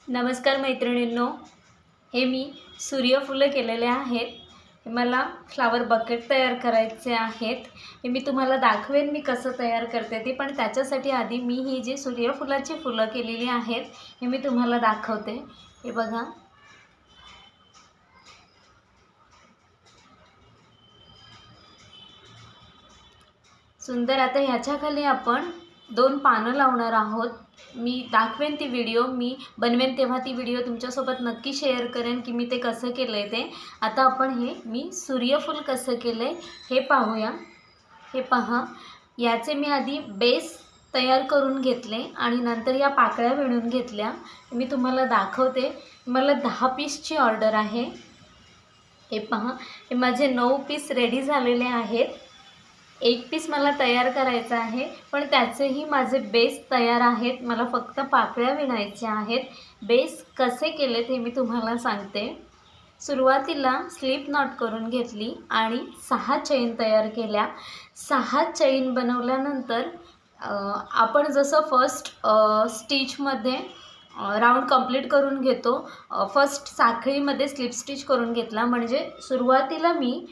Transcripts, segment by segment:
नमस्कार मैत्रिणींनो, हे मी सूर्यफुलं केलेले आहेत. हे मला फ्लावर बकेट तयार करायचे आहेत. हे मी तुम्हाला दाखवेन मी कसं तयार करते ते, पण त्याच्यासाठी आधी मी ही जी सूर्यफुलाची फुलं केलेली आहेत हे मी तुम्हाला दाखवते. हे बघा, सुंदर. आता ह्याच्याखाली आपण 2 पानं लावणार आहोत. मी दाखवेन ती व्हिडिओ, मी बनवेन तेव्हा ती व्हिडिओ तुमच्यासोबत नक्की शेअर करेन की मी ते कसं केलं आहे ते. आता आपण मी सूर्यफूल कसं केलं आहे हे पाहूया. हे पहा, याचे मी आधी बेस तयार करून घेतले आणि नंतर या पाकळ्या विणून घेतल्या. मी तुम्हाला दाखवते. मला 10 पीसची ऑर्डर आहे. हे पहा, हे माझे 9 पीस रेडी झालेले आहेत. 1 पीस मला तयार करायचा आहे, पण त्याचेही माझे बेस तयार आहेत. मला फक्त पाकळ्या विणायच्या आहेत. बेस कसे केले ते मी तुम्हाला सांगते. सुरुवातीला स्लिप नॉट करून घेतली आणि 6 चैन तयार केल्या. 6 चैन बनवल्यानंतर आपण जसं फर्स्ट स्टिचमध्ये राऊंड कंप्लीट करून घेतो, फर्स्ट साखळीमध्ये स्लिप स्टिच करून घेतला. म्हणजे सुरुवातीला मी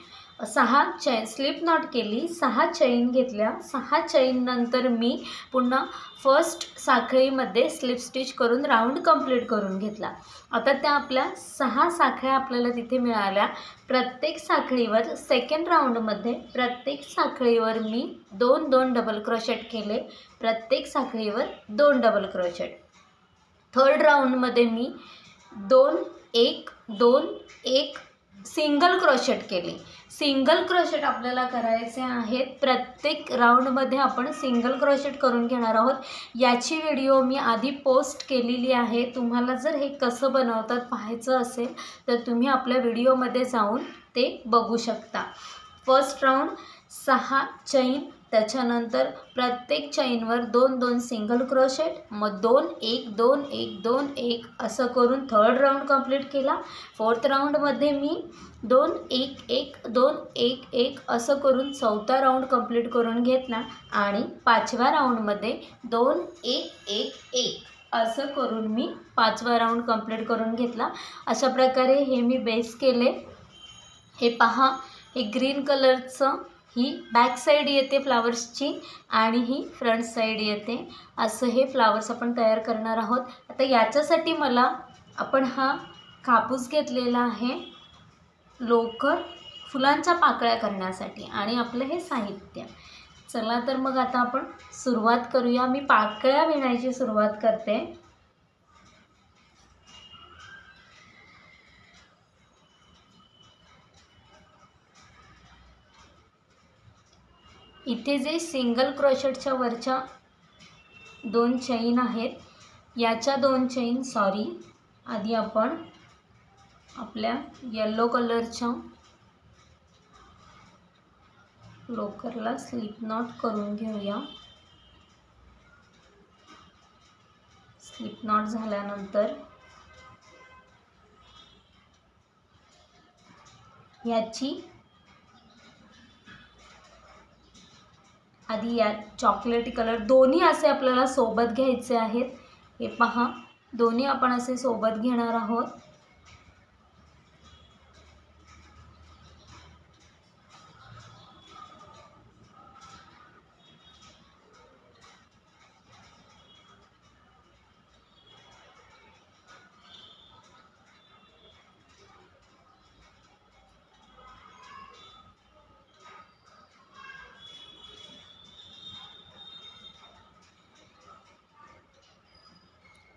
6 चैन स्लिप नॉट केली, 6 चैन घेतल्या. 6 चैन नंतर मी पुन्हा फर्स्ट साखळीमध्ये स्लिप स्टिच करून राऊंड कंप्लीट करून घेतला. आता त्या आपल्या 6 साखळ्या आपल्याला तिथे मिळाल्या. प्रत्येक साखळीवर सेकंड राऊंडमध्ये प्रत्येक साखळीवर मी 2-2 डबल क्रोशेट केले. प्रत्येक साखळीवर 2 डबल क्रोशेट. थर्ड राऊंडमध्ये मी 2-1-2-1 सिंगल क्रोशेट केले. सिंगल क्रोशेट आपल्याला करायचे आहेत. प्रत्येक राऊंडमध्ये आपण सिंगल क्रोशेट करून घेणार आहोत. याची व्हिडिओ मी आधी पोस्ट केलेली आहे. तुम्हाला जर हे कसं बनवतात पाहायचं असेल तर तुम्ही आपल्या व्हिडिओमध्ये जाऊन ते बघू शकता. फर्स्ट राऊंड 6 चैन, त्याच्यानंतर प्रत्येक चैनवर 2-2 सिंगल क्रोशेट, मग 2-1-2-1-2-1 असं करून थर्ड राऊंड कंप्लीट केला. फोर्थ राऊंडमध्ये मी 2-1-1-2-1-1 असं करून चौथा राऊंड कंप्लीट करून घेतला आणि 5व्या राऊंडमध्ये 2-1-1-1 असं करून मी 5वा राऊंड कंप्लीट करून घेतला. अशा प्रकारे हे मी बेस केले. हे पहा, हे ग्रीन कलरचं ही बॅक साईड येते फ्लावर्सची आणि ही फ्रंट साईड येते. असं हे फ्लावर्स आपण तयार करणार आहोत. आता याच्यासाठी आपण हा कापूस घेतलेला आहे लोकर फुलांच्या पाकळ्या करण्यासाठी आणि आपलं हे साहित्य. चला तर मग आता आपण सुरुवात करूया. मी पाकळ्या विणायची सुरुवात करते. इथे जे सिंगल क्रोशेटच्या वरच्या 2 चैन आहेत, याच्या 2 चैन आधी आपण आपल्या येलो कलरच्या लोकरला स्लिप नॉट करून घेऊया. स्लिप नॉट झाल्यानंतर याची आधी या चॉकलेटी कलर दोन्ही असे आपल्याला सोबत घ्यायचे आहेत. हे पहा, दोन्ही आपण असे सोबत घेणार आहोत.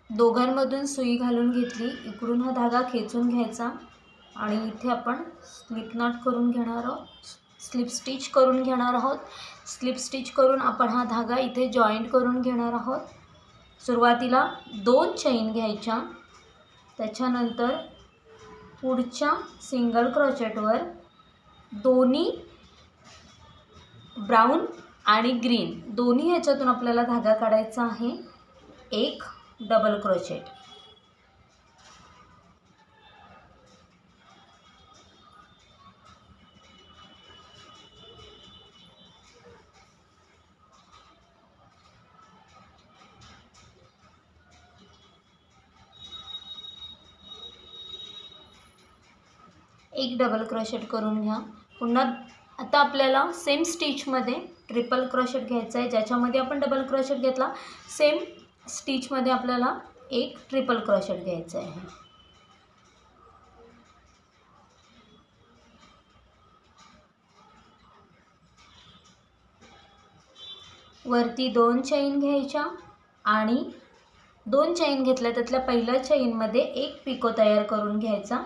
दोघांमधून सुई घालून घेतली. इकडून हा धागा खेचून घ्यायचा आणि इथे आपण स्लिप नॉट करून घेणार आहोत, स्लिप स्टिच करून घेणार आहोत. स्लिप स्टिच करून आपण हा धागा इथे जॉईंट करून घेणार आहोत. सुरुवातीला 2 चैन घ्यायच्या, त्याच्यानंतर पुढच्या सिंगल क्रोशेटवर दोन्ही ब्राऊन आणि ग्रीन दोन्ही ह्याच्यातून आपल्याला धागा काढायचा आहे. 1 डबल क्रोशेट. एक डबल क्रोशेट करून घ्या। पुन्हा आता आपल्याला सेम स्टिचमध्ये ट्रिपल क्रोशेट घ्यायचा आहे। ज्याच्यामध्ये आपण डबल क्रोशेट घेतला सेम स्टिचमध्ये आपल्याला एक ट्रिपल क्रोशेट घ्यायचा आहे। वरती 2 चैन घ्यायच्या आणि 2 चैन घेतल्या त्यातल्या पहिल्या चैनमध्ये एक पिको तयार करून घ्यायचा।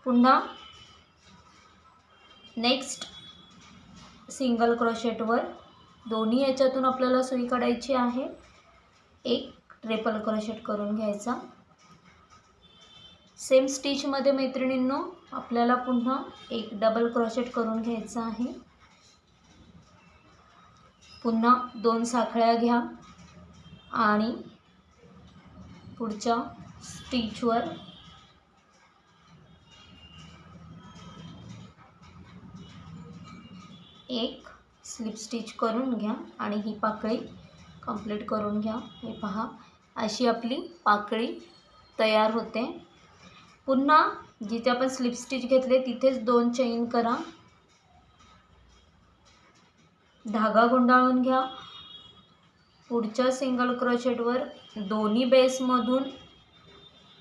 पुन्हा नेक्स्ट सिंगल क्रोशेटवर दोन्ही याच्यातून आपल्याला सुई काढायची आहे। एक ट्रिपल क्रोशेट करून घ्यायचा। सेम स्टिचमध्ये मैत्रिणींनो आपल्याला पुन्हा एक डबल क्रोशेट करून घ्यायचा आहे। पुन्हा 2 साखळ्या घ्या आणि पुढच्या स्टिचवर एक स्लिप स्टिच करून घ्या आणि ही पाकळी कंप्लीट करून घ्या। हे पहा अशी आपली पाकळी तयार होते। पुन्हा जिथे आपण स्लिप स्टिच घेतले तिथेच 2 चैन करा, धागा गुंडाळून घ्या। पुढच्या सिंगल क्रोशेटवर दोन्ही बेसमधून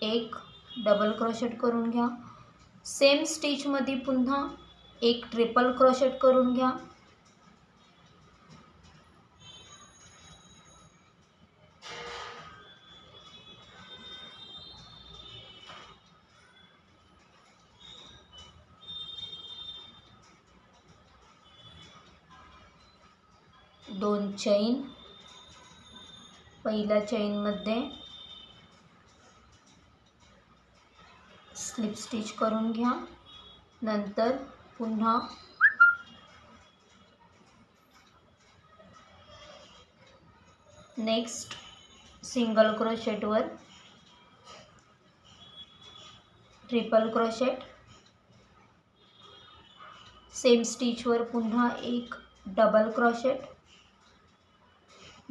एक डबल क्रोशेट करून घ्या। सेम स्टिचमध्ये पुन्हा एक ट्रिपल क्रोशेट करून घ्या। दोन चैन, पहिल्या चैनमध्ये स्लिप स्टिच करून घ्या। नंतर पुन्हा नेक्स्ट सिंगल क्रोशेटवर ट्रिपल क्रोशेट, सेम स्टिचवर पुन्हा एक डबल क्रोशेट,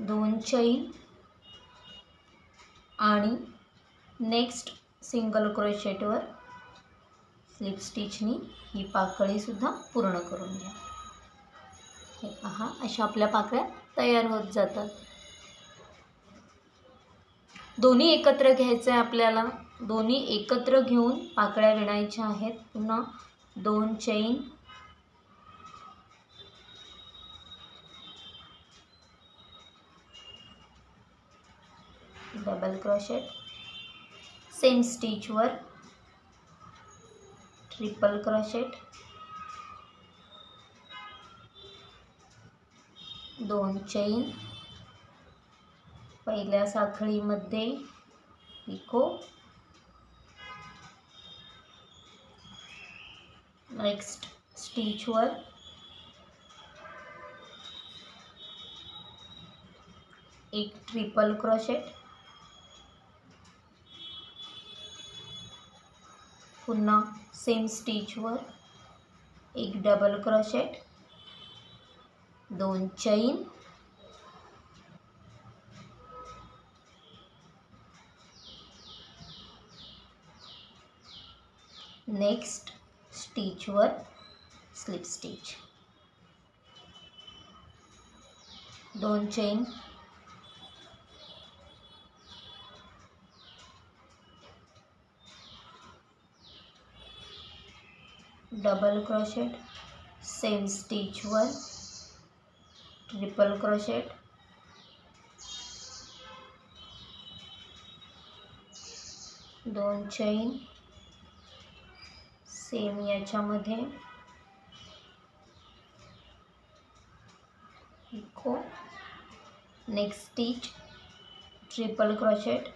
2 चैन आणि नेक्स्ट सिंगल क्रोशेटवर स्लिप स्टिचनी ही पाकळी सुद्धा पूर्ण करून घ्या। हे पहा अशा आपल्या पाकळ्या तयार होत जातात। दोन्ही एकत्र घ्यायचे आहे आपल्याला, दोन्ही एकत्र घेऊन पाकळ्या विणायच्या आहेत। पुन्हा 2 चैन, डबल क्रोशेट, सेम स्टिचवर ट्रिपल क्रोशेट, 2 चैन, पहिल्या साखळीमध्ये पिको, नेक्स्ट स्टिचवर एक ट्रिपल क्रोशेट, पुन्हा सेम स्टिचवर एक डबल क्रोशेट, 2 चैन, नेक्स्ट स्टिचवर slip stitch, 2 chain, double crochet, same स्टिचवर ट्रिपल क्रोशेट, 2 चैन, सेम याच्यामध्ये picot, next stitch triple crochet,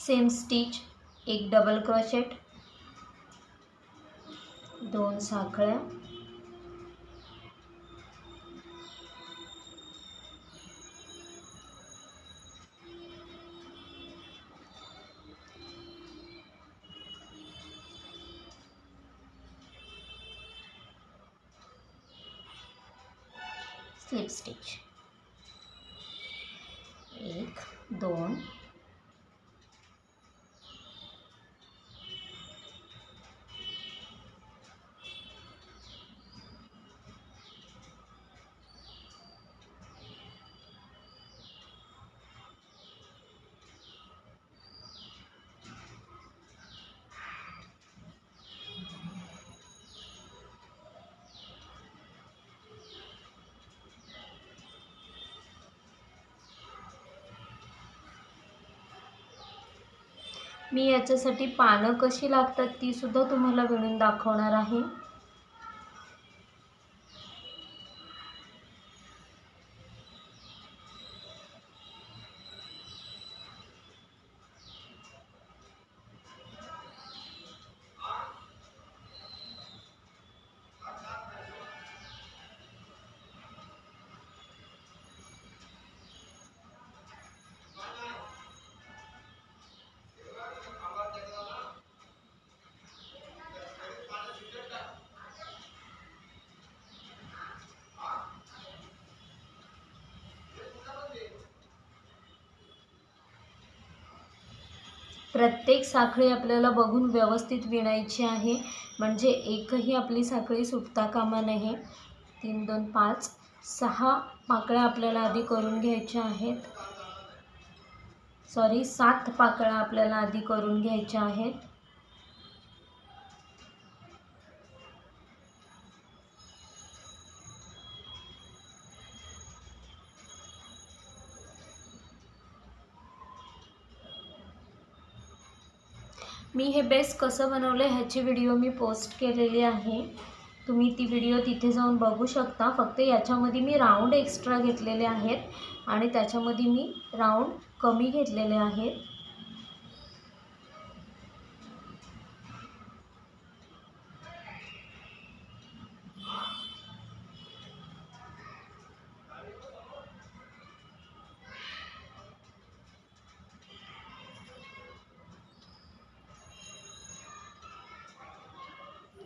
same stitch एक डबल क्रोशेट, 2 साखळ्या, स्लिप स्टिच। 1 2 मी याच्यासाठी पानं कशी लागतात ती सुद्धा तुम्हाला विणून दाखवणार आहे। प्रत्येक साखळी आपल्याला बघून व्यवस्थित विणायची आहे, म्हणजे एकही आपली साखळी सुटता कामा नये। 3 2 5 6 पाकळ्या आपल्याला आधी करून घ्यायच्या आहेत, सॉरी 7 पाकळ्या आपल्याला आधी करून घ्यायच्या आहेत। मी हे बेस कसं बनवलं ह्याची व्हिडिओ मी पोस्ट केलेली आहे, तुम्ही ती व्हिडिओ तिथे जाऊन बघू शकता। फक्त याच्यामध्ये मी राऊंड एक्स्ट्रा घेतलेले आहेत आणि त्याच्यामध्ये मी राऊंड कमी घेतलेले आहेत।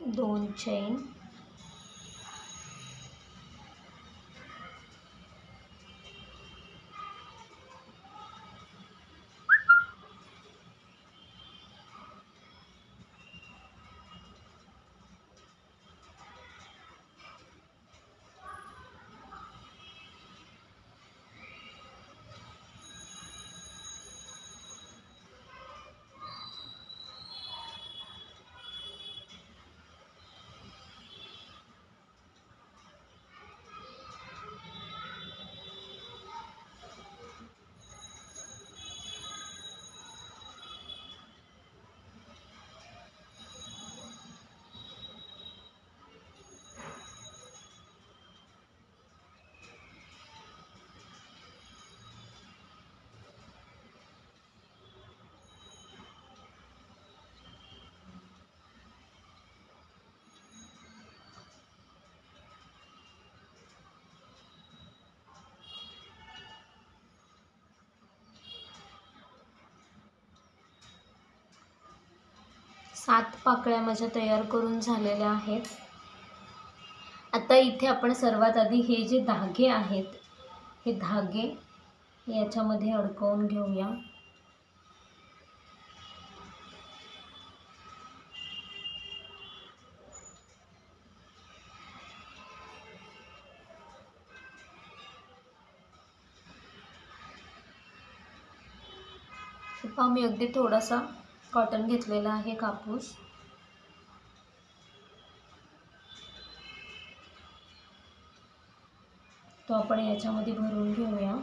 दोन चेन, सात पाकळ्या माझ्या तयार करून झालेल्या आहेत। आता इथे आपण सर्वात आधी हे जे धागे आहेत हे धागे याच्यामध्ये अडकवून घेऊया। पहा मी अगदी थोडासा कॉटन घेतलेला आहे कापूस, तो आपण याच्यामध्ये भरून घेऊया।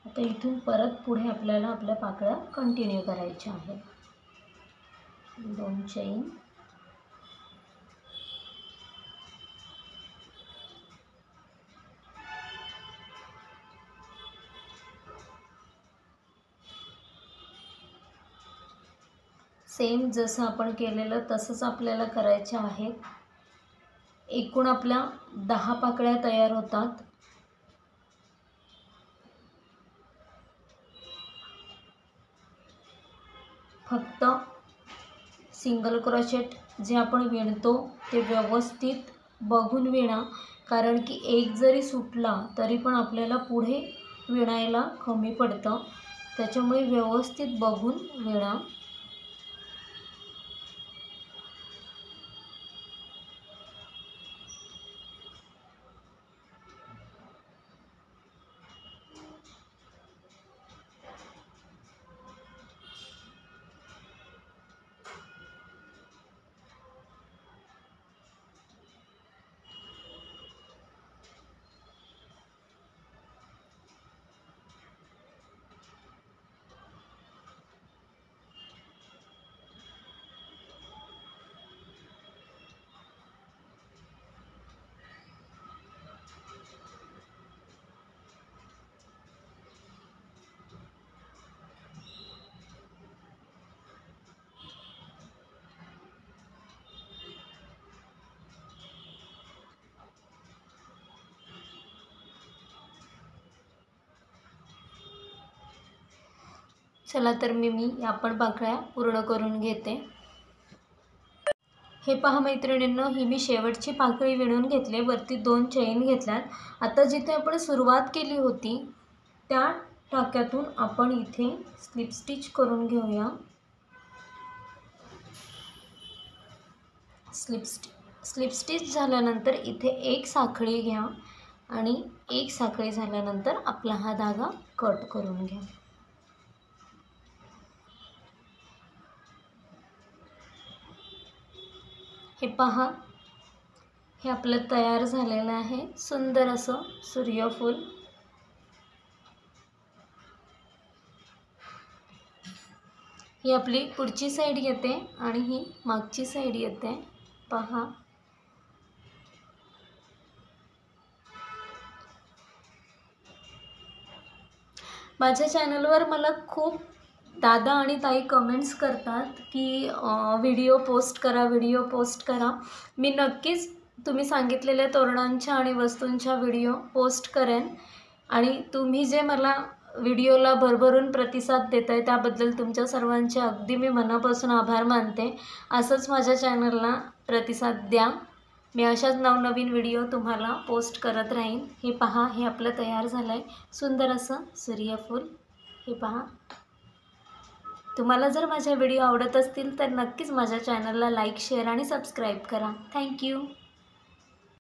आता इथून परत पुढे आपल्याला आपल्या पाकळ्या कंटिन्यू करायच्या आहेत। 2 चेन, सेम जसं आपण केलेलं तसंच आपल्याला करायचे आहेत। एकूण आपल्या 10 पाकळ्या तयार होतात। फक्त सिंगल क्रोशेट जे आपण विणतो ते व्यवस्थित बघून विणा, कारण की एक जरी सुटला तरी पण आपल्याला पुढे विणायला कमी पडतं, त्याच्यामुळे व्यवस्थित बघून विणा. चला तर मी या पण पाकळ्या पूर्ण करून घेते. हे पहा मैत्रिणींनो, ही मी शेवटची पाकळी विणून घेतली. वरती 2 चैन घेतल्यात. आता जिथे आपण सुरुवात केली होती त्या टाक्यातून आपण इथे स्लिप स्टिच करून घेऊया. स्लिप स्टिच झाल्यानंतर इथे एक साखळी घ्या आणि एक साखळी झाल्यानंतर आपला हा धागा कट करून घ्या. हे पहा, हे आपलं तयार झालेलं आहे सुंदर असं सूर्यफूल. ही आपली पुढची साईड येते आणि ही मागची साईड येते. पहा, माझ्या चॅनलवर मला खूप दादा आणि ताई कमेंट्स करतात की व्हिडिओ पोस्ट करा. मी नक्कीच तुम्ही सांगितलेल्या तोरणांच्या आणि वस्तूंच्या व्हिडिओ पोस्ट करेन. आणि तुम्ही जे मला व्हिडिओला भरभरून प्रतिसाद देताय त्याबद्दल तुमच्या सर्वांचे अगदी मी मनापासून आभार मानते. असंच माझ्या चॅनलला प्रतिसाद द्या. मी अशाच नवनवीन व्हिडिओ तुम्हाला पोस्ट करत राहीन. हे पहा, हे आपलं तयार झालं आहे सुंदर असं सूर्यफूल. हे पहा, तुम्हाला जर माझे व्हिडिओ आवडत असतील तर नक्कीच माझ्या चॅनलला लाईक, शेअर आणि सबस्क्राईब करा. थँक्यू.